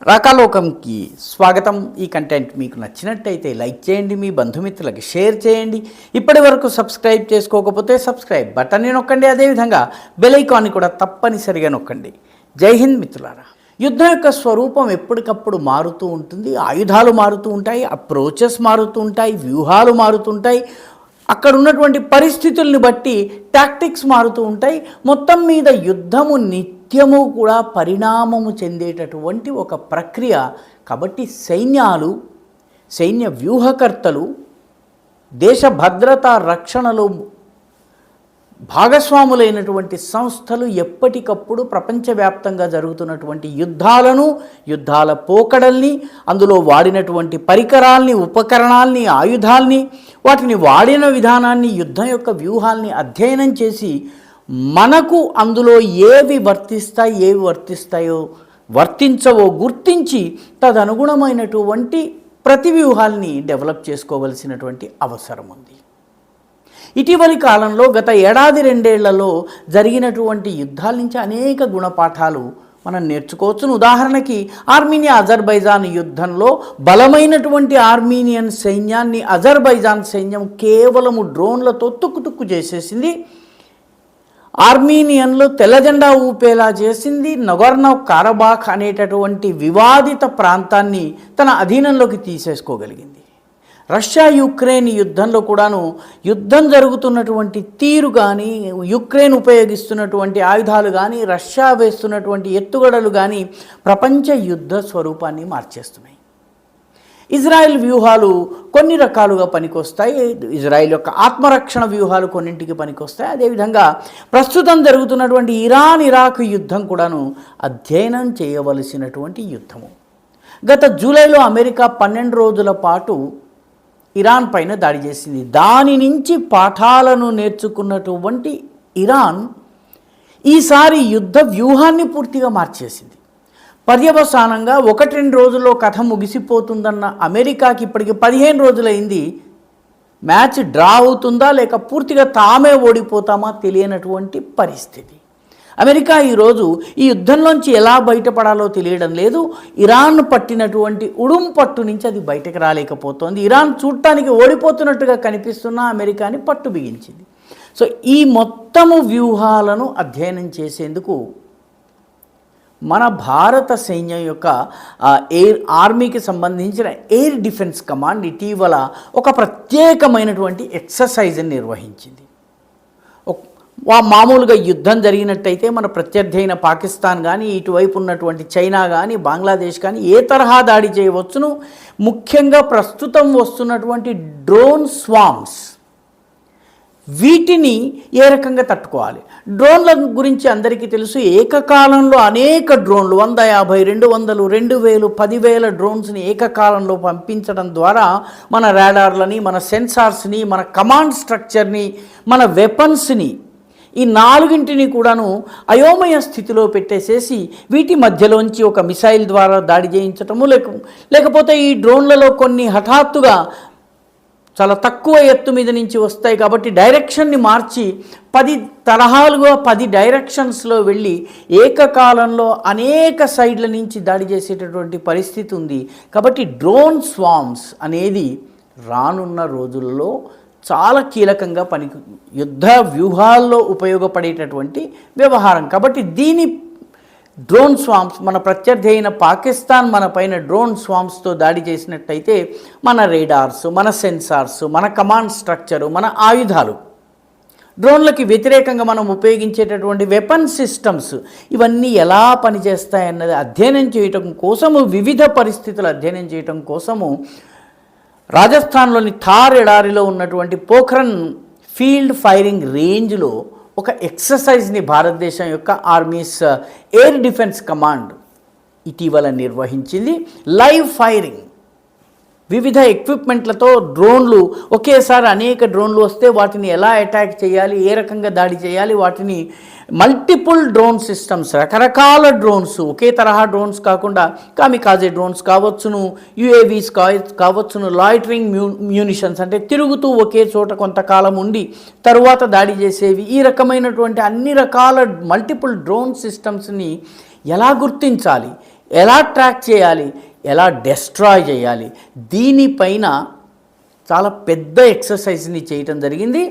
రాకాలోకంకి స్వాగతం. ఈ కంటెంట్ మీకు నచ్చినట్టయితే లైక్ చేయండి, మీ బంధుమిత్రులకి షేర్ చేయండి. ఇప్పటి వరకు సబ్స్క్రైబ్ చేసుకోకపోతే సబ్స్క్రైబ్ బటన్ని నొక్కండి. అదేవిధంగా బెల్ ఐకాన్ని కూడా తప్పనిసరిగా నొక్కండి. జై హింద్ మిత్రులారా. యుద్ధం యొక్క స్వరూపం ఎప్పటికప్పుడు మారుతూ ఉంటుంది. ఆయుధాలు మారుతూ ఉంటాయి, అప్రోచెస్ మారుతూ ఉంటాయి, వ్యూహాలు మారుతుంటాయి, అక్కడ ఉన్నటువంటి పరిస్థితుల్ని బట్టి టాక్టిక్స్ మారుతూ ఉంటాయి. మొత్తం మీద యుద్ధము నిత్యము కూడా పరిణామము చెందేటటువంటి ఒక ప్రక్రియ. కాబట్టి సైన్య వ్యూహకర్తలు దేశ భద్రతా రక్షణలో భాగస్వాములైనటువంటి సంస్థలు ఎప్పటికప్పుడు ప్రపంచవ్యాప్తంగా జరుగుతున్నటువంటి యుద్ధాల పోకడల్ని, అందులో వాడినటువంటి పరికరాల్ని, ఉపకరణాల్ని, ఆయుధాల్ని, వాటిని వాడిన విధానాన్ని, యుద్ధం యొక్క వ్యూహాల్ని అధ్యయనం చేసి మనకు అందులో ఏవి వర్తించవో గుర్తించి తదనుగుణమైనటువంటి ప్రతి వ్యూహాల్ని డెవలప్ చేసుకోవలసినటువంటి అవసరం ఉంది. ఇటీవలి కాలంలో గత ఏడాది రెండేళ్లలో జరిగినటువంటి యుద్ధాల నుంచి అనేక గుణపాఠాలు మనం నేర్చుకోవచ్చును. ఉదాహరణకి ఆర్మీనియా అజర్బైజాన్ యుద్ధంలో బలమైనటువంటి ఆర్మీనియన్ సైన్యాన్ని అజర్బైజాన్ సైన్యం కేవలము డ్రోన్లతో తుక్కు చేసేసింది. ఆర్మీనియన్లు తెల్లజెండా ఊపేలా చేసింది. నగోర్నో కారబాఖ్ అనేటటువంటి వివాదిత ప్రాంతాన్ని తన అధీనంలోకి తీసేసుకోగలిగింది. రష్యా యుక్రెయిన్ యుద్ధంలో కూడాను యుద్ధం జరుగుతున్నటువంటి తీరు కానీ, యుక్రెయిన్ ఉపయోగిస్తున్నటువంటి ఆయుధాలు కానీ, రష్యా వేస్తున్నటువంటి ఎత్తుగడలు కానీ ప్రపంచ యుద్ధ స్వరూపాన్ని మార్చేస్తున్నాయి. ఇజ్రాయెల్ వ్యూహాలు కొన్ని రకాలుగా పనికొస్తాయి. ఇజ్రాయెల్ యొక్క ఆత్మరక్షణ వ్యూహాలు కొన్నింటికి పనికొస్తాయి. అదేవిధంగా ప్రస్తుతం జరుగుతున్నటువంటి ఇరాక్ యుద్ధం కూడాను అధ్యయనం చేయవలసినటువంటి యుద్ధము. గత జూలైలో అమెరికా 12 రోజుల పాటు ఇరాన్ పైన దాడి చేసింది. దాని నుంచి పాఠాలను నేర్చుకున్నటువంటి ఇరాన్ ఈసారి యుద్ధ వ్యూహాన్ని పూర్తిగా మార్చేసింది. పర్యవసానంగా 1-2 రోజుల్లో కథ ముగిసిపోతుందన్న అమెరికాకి ఇప్పటికి 15 రోజులైంది. మ్యాచ్ డ్రా అవుతుందా లేక పూర్తిగా తామే ఓడిపోతామా తెలియనటువంటి పరిస్థితి. అమెరికా ఈరోజు ఈ యుద్ధంలోంచి ఎలా బయటపడాలో తెలియడం లేదు. ఇరాన్ పట్టినటువంటి పట్టు నుంచి అది బయటకు రాలేకపోతోంది. ఇరాన్ చూడటానికి ఓడిపోతున్నట్టుగా కనిపిస్తున్న అమెరికాని పట్టు బిగించింది. సో ఈ మొత్తము వ్యూహాలను అధ్యయనం చేసేందుకు మన భారత సైన్యం యొక్క ఆర్మీకి సంబంధించిన ఎయిర్ డిఫెన్స్ కమాండ్ ఇటీవల ఒక ప్రత్యేకమైనటువంటి ఎక్సర్సైజ్ని నిర్వహించింది. మామూలుగా యుద్ధం జరిగినట్టయితే మన ప్రత్యర్థి అయిన పాకిస్తాన్ కానీ, ఇటువైపు ఉన్నటువంటి చైనా కానీ, బంగ్లాదేశ్ కానీ ఏ తరహా దాడి చేయవచ్చును. ముఖ్యంగా ప్రస్తుతం వస్తున్నటువంటి డ్రోన్ స్వామ్స్, వీటిని ఏ రకంగా తట్టుకోవాలి. డ్రోన్ల గురించి అందరికీ తెలుసు. ఏకకాలంలో అనేక డ్రోన్లు 150, 200, 2000, 10,000 డ్రోన్స్ని ఏకకాలంలో పంపించడం ద్వారా మన రాడార్లని, మన సెన్సార్స్ని, మన కమాండ్ స్ట్రక్చర్ని, మన వెపన్స్ని, ఈ 4ంటిని కూడాను అయోమయ స్థితిలో పెట్టేసేసి వీటి మధ్యలోంచి ఒక మిసైల్ ద్వారా దాడి చేయించటము, లేకపోతే ఈ డ్రోన్లలో కొన్ని హఠాత్తుగా చాలా తక్కువ ఎత్తు మీద నుంచి వస్తాయి కాబట్టి డైరెక్షన్ని మార్చి 10 తరహాలుగా 10 డైరెక్షన్స్లో వెళ్ళి ఏకకాలంలో అనేక సైడ్ల నుంచి దాడి చేసేటటువంటి పరిస్థితి ఉంది. కాబట్టి డ్రోన్ స్వామ్స్ అనేది రానున్న రోజుల్లో చాలా కీలకంగా యుద్ధ వ్యూహాల్లో ఉపయోగపడేటటువంటి వ్యవహారం. కాబట్టి దీని డ్రోన్ స్వామ్స్, మన ప్రత్యర్థి అయిన పాకిస్తాన్ మన పైన డ్రోన్ స్వామ్స్తో దాడి చేసినట్టయితే మన రేడార్స్, మన సెన్సార్స్, మన కమాండ్ స్ట్రక్చరు, మన ఆయుధాలు, డ్రోన్లకి వ్యతిరేకంగా మనం ఉపయోగించేటటువంటి వెపన్ సిస్టమ్స్ ఇవన్నీ ఎలా పనిచేస్తాయన్నది అధ్యయనం చేయటం కోసము, వివిధ పరిస్థితులు అధ్యయనం చేయటం కోసము రాజస్థాన్లోని థార్ ఎడారిలో ఉన్నటువంటి పోఖ్రన్ ఫీల్డ్ ఫైరింగ్ రేంజ్లో ఒక ఎక్సర్సైజ్ని భారతదేశం యొక్క ఆర్మీస్ ఎయిర్ డిఫెన్స్ కమాండ్ ఇటీవల నిర్వహించింది. లైవ్ ఫైరింగ్, వివిధ ఎక్విప్మెంట్లతో డ్రోన్లు, ఒకేసారి అనేక డ్రోన్లు వస్తే వాటిని ఎలా అటాక్ చేయాలి, ఏ రకంగా దాడి చేయాలి, వాటిని మల్టిపుల్ డ్రోన్ సిస్టమ్స్, రకరకాల డ్రోన్స్, ఒకే తరహా డ్రోన్స్ కాకుండా కామికాజే డ్రోన్స్ కావచ్చును, యుఏవీస్ కావచ్చును, లాయిటరింగ్ మ్యూనిషన్స్ అంటే తిరుగుతూ ఒకే చోట కొంతకాలం ఉండి తరువాత దాడి చేసేవి, ఈ రకమైనటువంటి అన్ని రకాల మల్టిపుల్ డ్రోన్ సిస్టమ్స్ని ఎలా గుర్తించాలి, ఎలా ట్రాక్ చేయాలి, ఎలా డెస్ట్రాయ్ చేయాలి, దీనిపైన చాలా పెద్ద ఎక్సర్సైజ్ని చేయటం జరిగింది.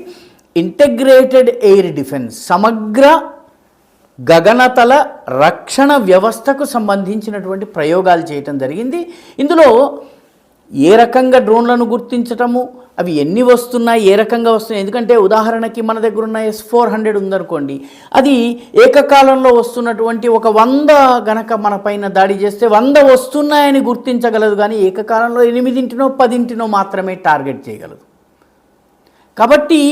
ఇంటగ్రేటెడ్ ఎయిర్ డిఫెన్స్, సమగ్ర గగనతల రక్షణ వ్యవస్థకు సంబంధించినటువంటి ప్రయోగాలు చేయటం జరిగింది. ఇందులో ఏ రకంగా డ్రోన్లను గుర్తించటము, అవి ఎన్ని వస్తున్నాయి, ఏ రకంగా వస్తున్నాయి. ఎందుకంటే ఉదాహరణకి మన దగ్గర ఉన్న S-400 ఉందనుకోండి, అది ఏకకాలంలో వస్తున్నటువంటి ఒక 100 గనక మన పైన దాడి చేస్తే 100 వస్తున్నాయని గుర్తించగలదు, కానీ ఏకకాలంలో 8 10 మాత్రమే టార్గెట్ చేయగలదు. కాబట్టి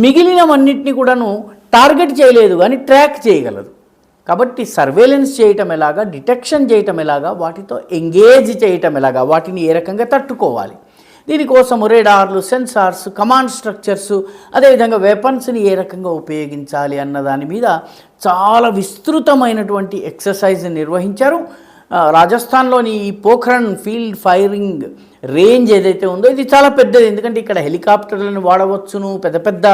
మిగిలినవన్నింటినీ కూడాను టార్గెట్ చేయలేదు కానీ ట్రాక్ చేయగలదు. కాబట్టి సర్వేలెన్స్ చేయటం ఎలాగా, డిటెక్షన్ చేయటం ఎలాగా, వాటితో ఎంగేజ్ చేయటం ఎలాగా, వాటిని ఏ రకంగా తట్టుకోవాలి, దీనికోసం రేడార్లు, సెన్సార్స్, కమాండ్ స్ట్రక్చర్స్, అదేవిధంగా వెపన్స్ని ఏ రకంగా ఉపయోగించాలి అన్న దాని మీద చాలా విస్తృతమైనటువంటి ఎక్సర్సైజ్ నిర్వహించారు. రాజస్థాన్లోని ఈ పోఖ్రణ్ ఫీల్డ్ ఫైరింగ్ రేంజ్ ఏదైతే ఉందో ఇది చాలా పెద్దది. ఎందుకంటే ఇక్కడ హెలికాప్టర్లను వాడవచ్చును, పెద్ద పెద్ద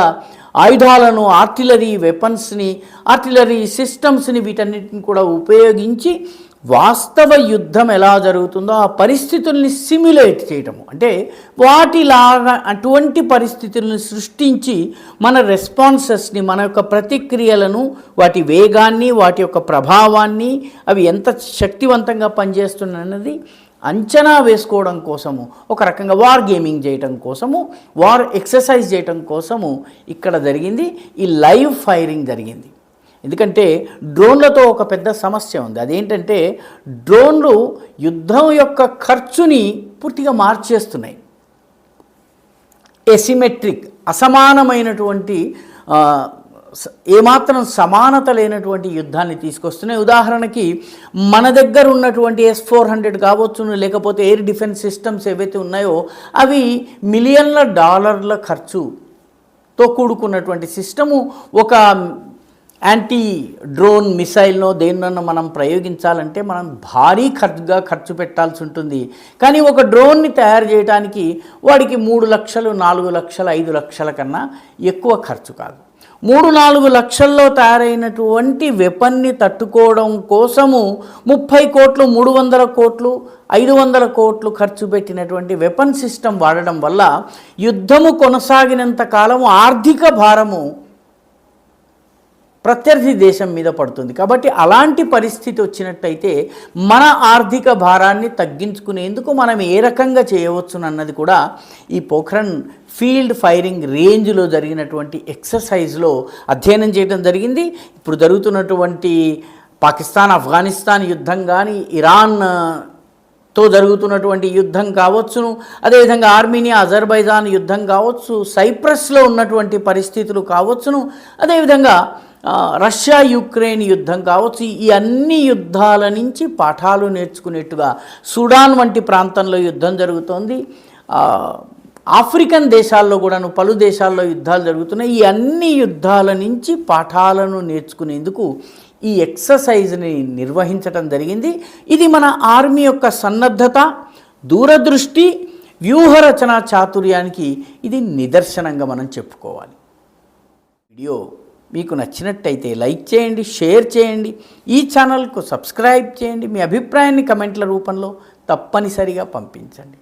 ఆయుధాలను, ఆర్టిలరీ వెపన్స్ని, ఆర్టిలరీ సిస్టమ్స్ని, వీటన్నిటిని కూడా ఉపయోగించి వాస్తవ యుద్ధం ఎలా జరుగుతుందో ఆ పరిస్థితుల్ని సిమ్యులేట్ చేయటము, అంటే వాటిలాగా అటువంటి పరిస్థితులను సృష్టించి మన రెస్పాన్సెస్ని, మన యొక్క ప్రతిక్రియలను, వాటి వేగాన్ని, వాటి యొక్క ప్రభావాన్ని, అవి ఎంత శక్తివంతంగా పనిచేస్తున్నది అంచనా వేసుకోవడం కోసము, ఒక రకంగా వార్ గేమింగ్ చేయటం కోసము, వార్ ఎక్సర్సైజ్ చేయటం కోసము ఇక్కడ జరిగింది. ఈ లైవ్ ఫైరింగ్ జరిగింది. ఎందుకంటే డ్రోన్లతో ఒక పెద్ద సమస్య ఉంది. అదేంటంటే డ్రోన్లు యుద్ధం యొక్క ఖర్చుని పూర్తిగా మార్చేస్తున్నాయి. ఎసిమెట్రిక్, అసమానమైనటువంటి, ఏమాత్రం సమానత లేనటువంటి యుద్ధాన్ని తీసుకొస్తున్నాయి. ఉదాహరణకి మన దగ్గర ఉన్నటువంటి S-400 కావచ్చును, లేకపోతే ఎయిర్ డిఫెన్స్ సిస్టమ్స్ ఏవైతే ఉన్నాయో అవి మిలియన్ల డాలర్ల ఖర్చుతో కూడుకున్నటువంటి సిస్టము. ఒక యాంటీ డ్రోన్ మిసైల్నో దేన్నో మనం ప్రయోగించాలంటే మనం భారీ ఖర్చు పెట్టాల్సి ఉంటుంది. కానీ ఒక డ్రోన్ని తయారు చేయడానికి వాడికి 3 లక్షలు, 4 లక్షలు, 5 లక్షల కన్నా ఎక్కువ ఖర్చు కాదు. 3-4 లక్షల్లో తయారైనటువంటి వెపన్ని తట్టుకోవడం కోసము 30 కోట్లు, 300 కోట్లు, 500 కోట్లు ఖర్చు పెట్టినటువంటి వెపన్ సిస్టమ్ వాడడం వల్ల యుద్ధము కొనసాగినంత కాలము ఆర్థిక భారము ప్రత్యర్థి దేశం మీద పడుతుంది. కాబట్టి అలాంటి పరిస్థితి వచ్చినట్టయితే మన ఆర్థిక భారాన్ని తగ్గించుకునేందుకు మనం ఏ రకంగా చేయవచ్చునన్నది కూడా ఈ పోఖ్రణ్ ఫీల్డ్ ఫైరింగ్ రేంజ్లో జరిగినటువంటి ఎక్సర్సైజ్లో అధ్యయనం చేయడం జరిగింది. ఇప్పుడు జరుగుతున్నటువంటి పాకిస్తాన్, ఆఫ్ఘనిస్తాన్ యుద్ధం కానీ, ఇరాన్తో జరుగుతున్నటువంటి యుద్ధం కావచ్చును, అదేవిధంగా ఆర్మీనియా, అజర్బైజాన్ యుద్ధం కావచ్చు, సైప్రస్లో ఉన్నటువంటి పరిస్థితులు కావచ్చును, అదేవిధంగా రష్యా యుక్రెయిన్ యుద్ధం కావచ్చు. ఈ అన్ని యుద్ధాల నుంచి పాఠాలు నేర్చుకునేట్టుగా సుడాన్ వంటి ప్రాంతంలో యుద్ధం జరుగుతోంది. ఆఫ్రికన్ దేశాల్లో కూడాను పలు దేశాల్లో యుద్ధాలు జరుగుతున్నాయి. ఈ అన్ని యుద్ధాల నుంచి పాఠాలను నేర్చుకునేందుకు ఈ ఎక్సర్సైజ్ని నిర్వహించడం జరిగింది. ఇది మన ఆర్మీ యొక్క సన్నద్ధత, దూరదృష్టి, వ్యూహరచన చాతుర్యానికి ఇది నిదర్శనంగా మనం చెప్పుకోవాలి. వీడియో మీకు నచ్చినట్టయితే లైక్ చేయండి, షేర్ చేయండి, ఈ ఛానల్కు సబ్స్క్రైబ్ చేయండి, మీ అభిప్రాయాన్ని కమెంట్ల రూపంలో తప్పనిసరిగా పంపించండి.